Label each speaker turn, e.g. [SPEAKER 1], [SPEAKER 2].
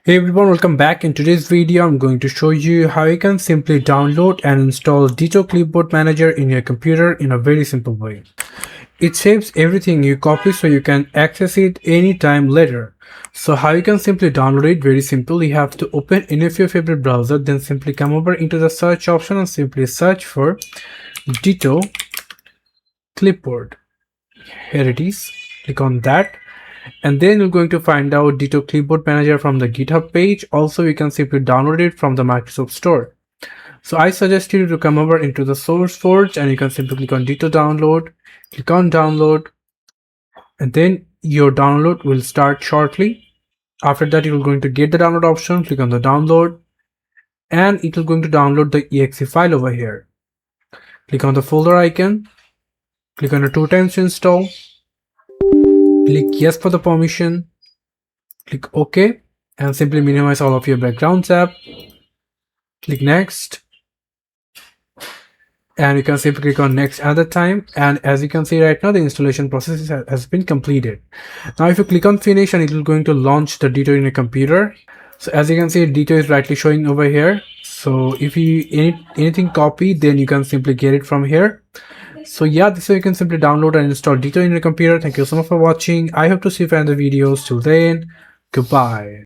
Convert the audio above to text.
[SPEAKER 1] Hey everyone, welcome back. In today's video, I'm going to show you how you can simply download and install Ditto Clipboard Manager in your computer in a very simple way. It saves everything you copy so you can access it anytime later. So how you can simply download it? Very simple. You have to open any of your favorite browser, then simply come over into the search option and simply search for Ditto Clipboard. Here it is. Click on that. And then you're going to find out Ditto Clipboard Manager from the GitHub page. Also, you can simply download it from the Microsoft Store. So I suggest you to come over into the source forge and you can simply click on Ditto download, click on download, and then your download will start shortly. After that, you're going to get the download option, click on the download, and it will going to download the exe file over here. Click on the folder icon, click on the 2 times to install. Click yes for the permission, click OK, and simply minimize all of your background tab. Click next, and you can simply click on next another time. And as you can see right now, the installation process has been completed. Now if you click on finish, and it will going to launch the Ditto in your computer. So as you can see, Ditto is rightly showing over here. So if you anything copy, then you can simply get it from here. So yeah, this way you can simply download and install Ditto in your computer. Thank you so much for watching. I hope to see you in the videos. Till then, goodbye.